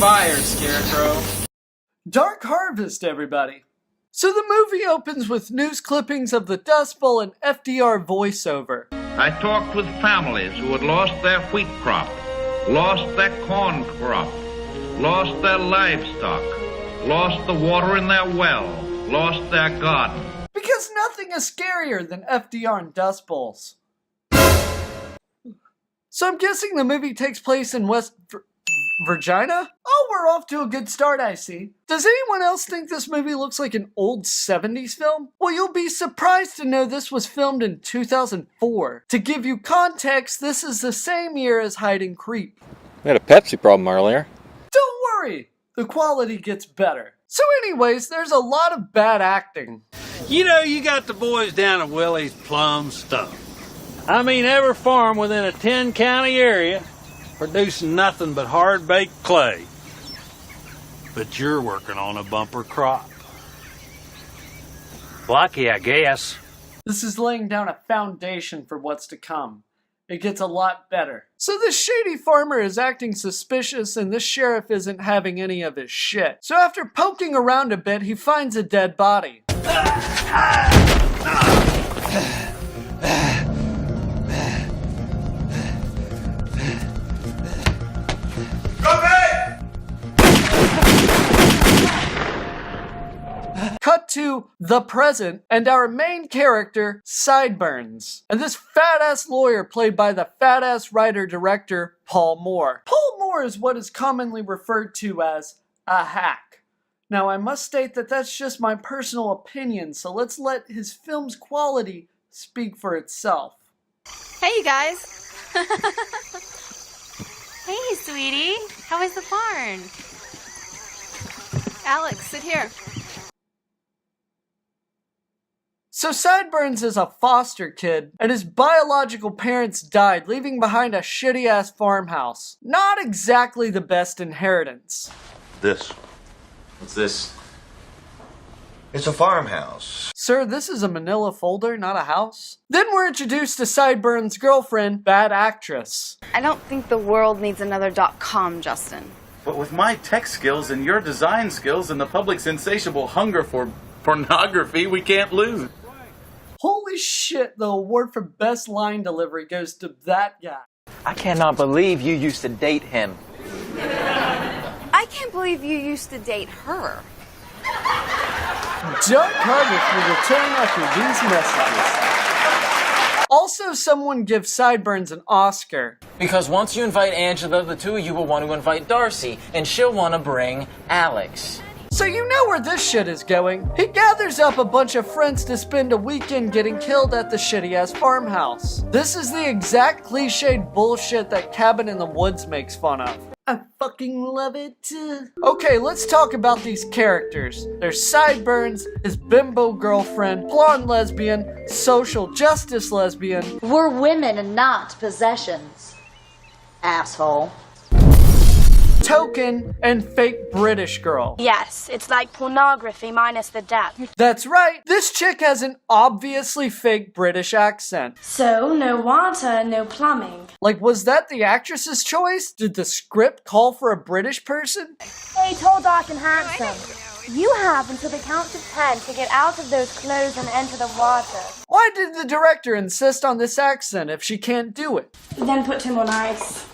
fire, Scarecrow. Dark Harvest, everybody. So the movie opens with news clippings of the Dust Bowl and FDR voiceover. I talked with families who had lost their wheat crop, lost their corn crop, lost their livestock, lost the water in their well, lost their garden. Because nothing is scarier than FDR and Dust Bowls. So I'm guessing the movie takes place in West Virginia? Oh, we're off to a good start, I see. Does anyone else think this movie looks like an old 70s film? Well, you'll be surprised to know this was filmed in 2004. To give you context, this is the same year as Hiding Creep. We had a Pepsi problem earlier. Don't worry, the quality gets better. So anyways, there's a lot of bad acting. You know, you got the boys down at Willie's plum stuff. I mean, every farm within a 10-county area producing nothing but hard-baked clay. But you're working on a bumper crop. Lucky, I guess. This is laying down a foundation for what's to come. It gets a lot better. So this shady farmer is acting suspicious and this sheriff isn't having any of his shit. So after poking around a bit, he finds a dead body. Cut to the present, and our main character, Sideburns. And this fat-ass lawyer played by the fat-ass writer-director, Paul Moore. Paul Moore is what is commonly referred to as a hack. Now, I must state that that's just my personal opinion, so let's let his film's quality speak for itself. Hey, you guys. Hey, sweetie. How was the barn? Alex, sit here. So Sideburns is a foster kid, and his biological parents died, leaving behind a shitty-ass farmhouse. Not exactly the best inheritance. What's this? It's a farmhouse. Sir, this is a manila folder, not a house. Then we're introduced to Sideburns' girlfriend, Bad Actress. I don't think the world needs another .com, Justin. But with my tech skills and your design skills and the public's insatiable hunger for pornography, we can't lose. Holy shit, the award for best line delivery goes to that guy. I cannot believe you used to date him. I can't believe you used to date her. Dark Harvest will return after these messages. Also, someone give Sideburns an Oscar. Because once you invite Angela, the two of you will want to invite Darcy, and she'll want to bring Alex. So you know where this shit is going. He gathers up a bunch of friends to spend a weekend getting killed at the shitty-ass farmhouse. This is the exact cliched bullshit that Cabin in the Woods makes fun of. I fucking love it. Okay, let's talk about these characters. There's Sideburns, his bimbo girlfriend, blonde lesbian, social justice lesbian. We're women and not possessions. Asshole. Token, and fake British girl. Yes, it's like pornography minus the death. That's right, this chick has an obviously fake British accent. So, no water, no plumbing. Like, was that the actress's choice? Did the script call for a British person? Hey, tall, dark, and handsome. You have until the count of 10 to get out of those clothes and enter the water. Why did the director insist on this accent if she can't do it? Then put him on ice.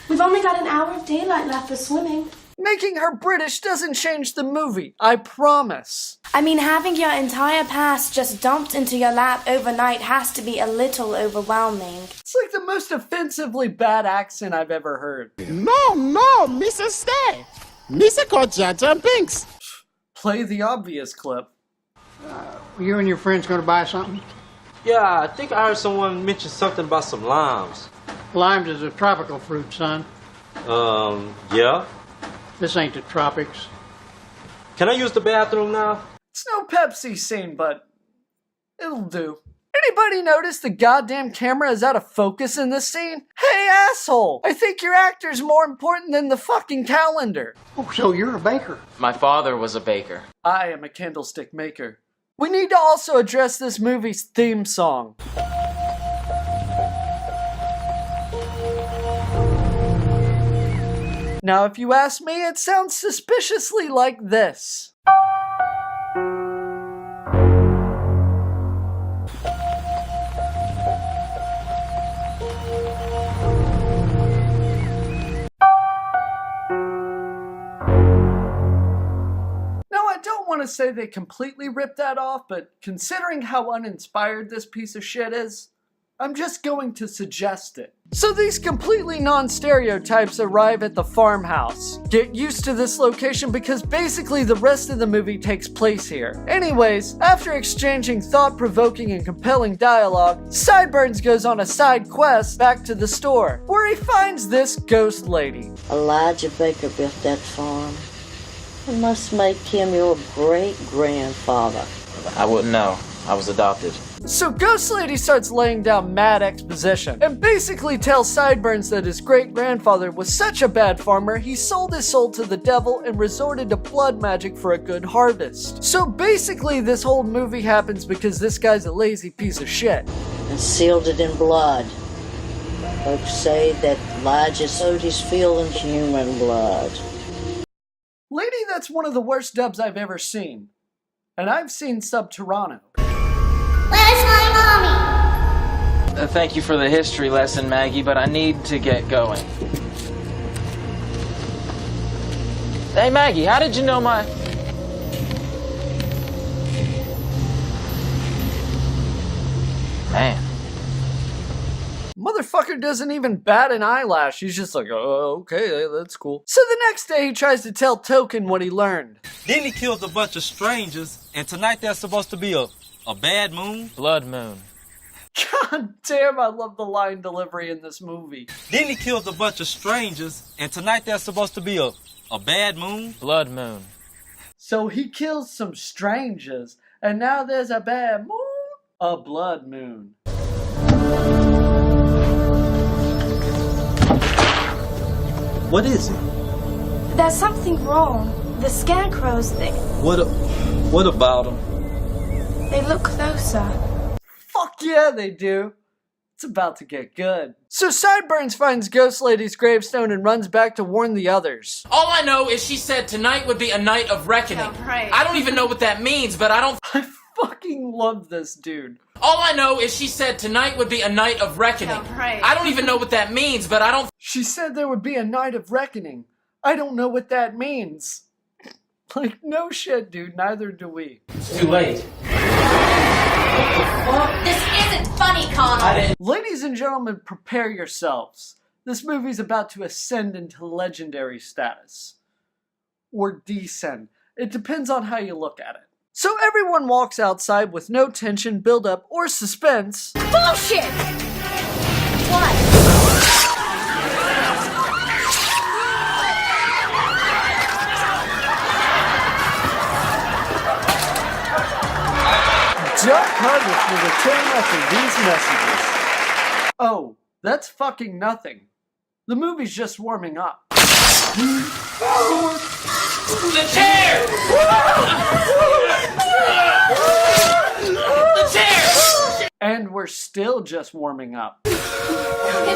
We've only got an hour of daylight left for swimming. Making her British doesn't change the movie, I promise. I mean, having your entire past just dumped into your lap overnight has to be a little overwhelming. It's like the most offensively bad accent I've ever heard. No, Mrs. Stay. Mr. Cochata Pinks. Play the obvious clip. You and your friends going to buy something? Yeah, I think I heard someone mention something about some limes. Limes is a tropical fruit, son. Yeah? This ain't the tropics. Can I use the bathroom now? It's no Pepsi scene, but it'll do. Anybody notice the goddamn camera is out of focus in this scene? Hey, asshole! I think your actor's more important than the fucking calendar. Oh, so you're a baker? My father was a baker. I am a candlestick maker. We need to also address this movie's theme song. Now, if you ask me, it sounds suspiciously like this. I want to say they completely ripped that off, but considering how uninspired this piece of shit is, I'm just going to suggest it. So these completely non-stereotypes arrive at the farmhouse. Get used to this location because basically the rest of the movie takes place here. Anyways, after exchanging thought-provoking and compelling dialogue, Sideburns goes on a side quest back to the store, where he finds this ghost lady. Elijah Baker built that farm. It must make him your great-grandfather. I wouldn't know. I was adopted. So Ghost Lady starts laying down mad exposition and basically tells Sideburns that his great-grandfather was such a bad farmer he sold his soul to the devil and resorted to blood magic for a good harvest. So basically this whole movie happens because this guy's a lazy piece of shit. And sealed it in blood. Folks say that Elijah sowed his field in human blood. Lady, that's one of the worst dubs I've ever seen. And I've seen Subterrano. Where's my mommy? Thank you for the history lesson, Maggie, but I need to get going. Hey, Maggie, how did you know my... Man. Motherfucker doesn't even bat an eyelash. He's just like, oh, okay, that's cool. So the next day he tries to tell Token what he learned. Then he kills a bunch of strangers, and tonight there's supposed to be a bad moon. Blood moon. God damn, I love the line delivery in this movie. Then he kills a bunch of strangers, and tonight there's supposed to be a bad moon. Blood moon. So he kills some strangers, and now there's a bad moon? A blood moon. What is it? There's something wrong. The scarecrows, What about them? they look closer. Fuck yeah, they do. It's about to get good. So Sideburns finds Ghost Lady's gravestone and runs back to warn the others. All I know is she said tonight would be a night of reckoning. I don't even know what that means, but I don't... I fucking love this dude. All I know is she said tonight would be a night of reckoning. I don't even know what that means, but I don't... She said there would be a night of reckoning. I don't know what that means. Like, no shit, dude. Neither do we. It's too late. This isn't funny, Connor. Ladies and gentlemen, prepare yourselves. This movie's about to ascend into legendary status. Or descend. It depends on how you look at it. So everyone walks outside with no tension, build-up, or suspense. Bullshit! What? Doug Hardwick will return after these messages. Oh, that's fucking nothing. The movie's just warming up. The chair! The chair! And we're still just warming up. It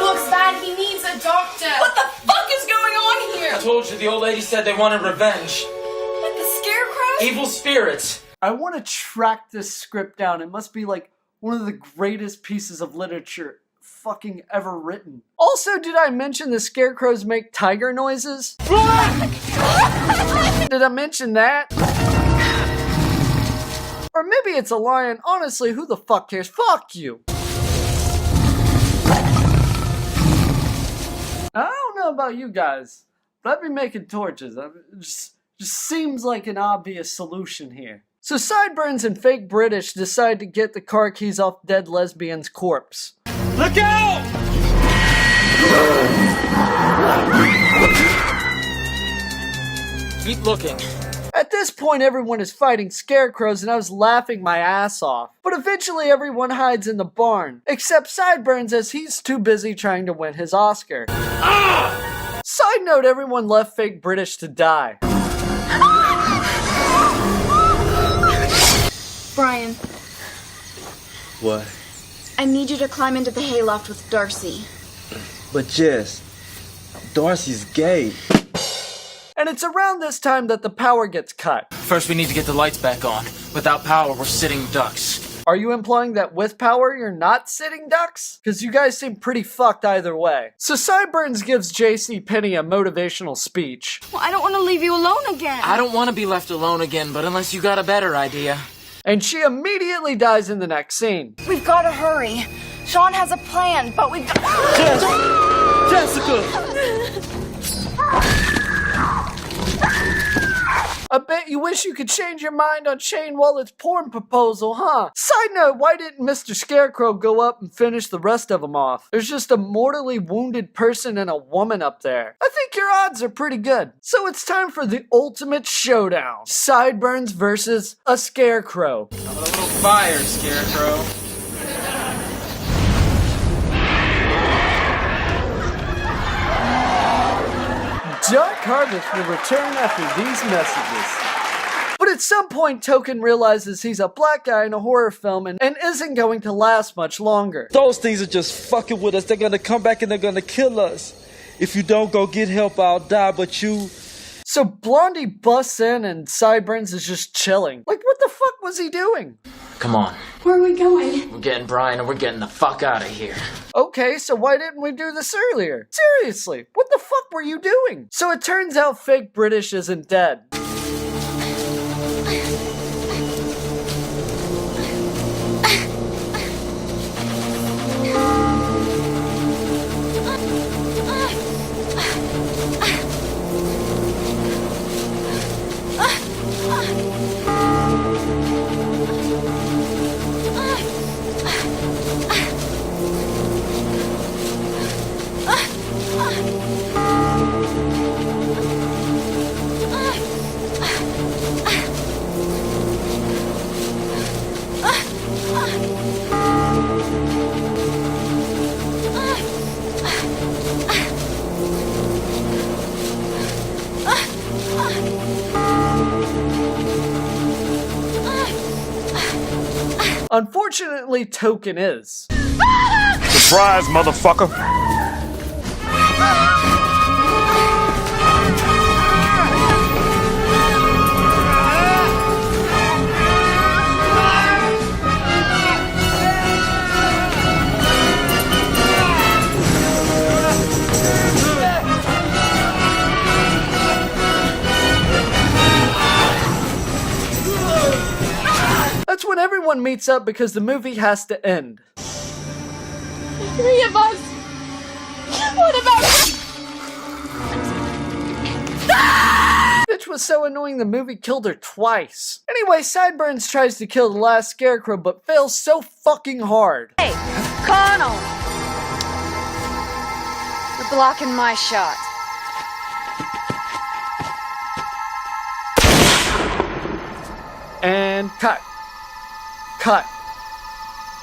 looks bad. He needs a doctor. What the fuck is going on here? I told you the old lady said they wanted revenge. What, the scarecrow? Evil spirits. I want to track this script down. It must be like one of the greatest pieces of literature fucking ever written. Also, did I mention the scarecrows make tiger noises? Did I mention that? Or maybe it's a lion. Honestly, who the fuck cares? Fuck you. I don't know about you guys, but I've been making torches. It just seems like an obvious solution here. So Sideburns and Fake British decide to get the car keys off dead lesbian's corpse. Look out! Keep looking. At this point, everyone is fighting scarecrows and I was laughing my ass off. But eventually everyone hides in the barn, except Sideburns as he's too busy trying to win his Oscar. Side note, everyone left Fake British to die. Brian, What? I need you to climb into the hayloft with Darcy. But Jess, Darcy's gay. And it's around this time that the power gets cut. First, we need to get the lights back on. Without power, we're sitting ducks. Are you implying that with power, you're not sitting ducks? Because you guys seem pretty fucked either way. So Sideburns gives JC Penney a motivational speech. Well, I don't want to leave you alone again. I don't want to be left alone again, but unless you got a better idea. And she immediately dies in the next scene. We've got to hurry. Sean has a plan, but we've got... Jessica! I bet you wish you could change your mind on Shane Wallett's porn proposal, huh? Side note, why didn't Mr. Scarecrow go up and finish the rest of them off? There's just a mortally wounded person and a woman up there. I think your odds are pretty good. So it's time for the ultimate showdown. Sideburns versus a Scarecrow. Have a little fire, Scarecrow. Dark Harvest will return after these messages. But at some point, Token realizes he's a black guy in a horror film and isn't going to last much longer. Those things are just fucking with us. They're gonna come back and they're gonna kill us. If you don't go get help, I'll die, but you... So Blondie busts in and Sideburns is just chilling. Like, what the fuck was he doing? Come on. Where are we going? We're getting Brian and we're getting the fuck out of here. Okay, so why didn't we do this earlier? Seriously, what the fuck were you doing? So it turns out fake British isn't dead. Unfortunately, Token is. Surprise, motherfucker! That's when everyone meets up because the movie has to end. Three of us. What about... Bitch was so annoying the movie killed her twice. Anyway, Sideburns tries to kill the last Scarecrow but fails so fucking hard. Hey, Connell! You're blocking my shot. And cut. Cut.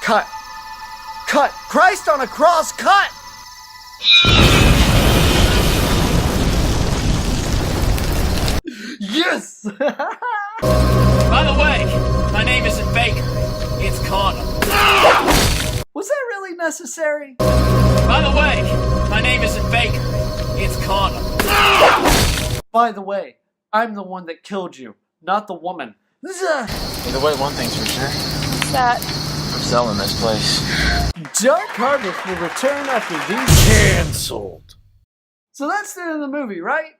Cut. Cut. Christ on a cross, cut! Yes! By the way, my name isn't Baker. It's Connor. Was that really necessary? By the way, my name isn't Baker. It's Connor. By the way, I'm the one that killed you, not the woman. Either way, one thing's for sure. What's that? I'm selling this place. Dark Harvest will return after these Cancelled. So that's the end of the movie, right?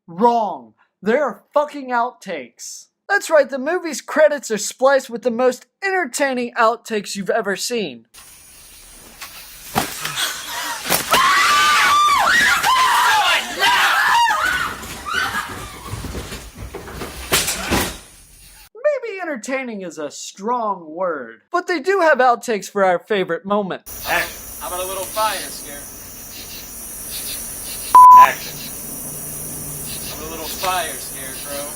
Wrong. There are fucking outtakes. That's right, the movie's credits are spliced with the most entertaining outtakes you've ever seen. Maybe entertaining is a strong word, but they do have outtakes for our favorite moments. Action. How about a little fire scare? Action. How about a little fire scarecrow?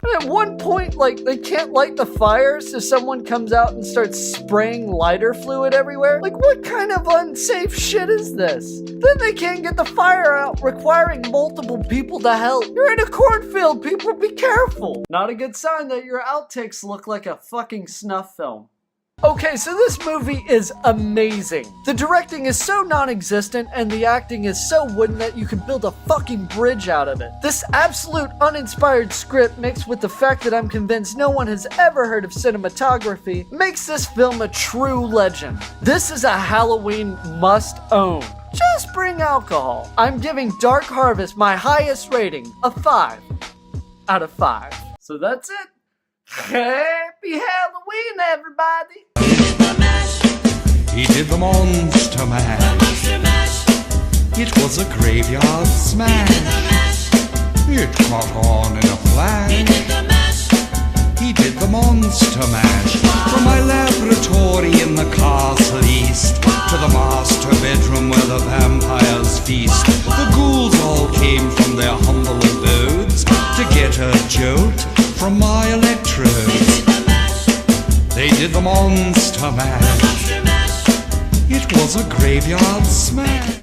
And at one point, like, they can't light the fire, so someone comes out and starts spraying lighter fluid everywhere. Like, what kind of unsafe shit is this? Then they can't get the fire out, requiring multiple people to help. You're in a cornfield, people, be careful. Not a good sign that your outtakes look like a fucking snuff film. Okay, so this movie is amazing. The directing is so non-existent and the acting is so wooden that you can build a fucking bridge out of it. This absolute uninspired script mixed with the fact that I'm convinced no one has ever heard of cinematography makes this film a true legend. This is a Halloween must own. Just bring alcohol. I'm giving Dark Harvest my highest rating, a 5 out of 5. So that's it. Happy Halloween, everybody! He did the Monster Mash. It was a graveyard smash. It caught on in a flash. He did the Monster Mash. From my laboratory in the castle east to the master bedroom where the vampires feast. The ghouls all came from their humble abodes to get a jolt from my electrodes. They did the Monster Mash. It was a graveyard smash.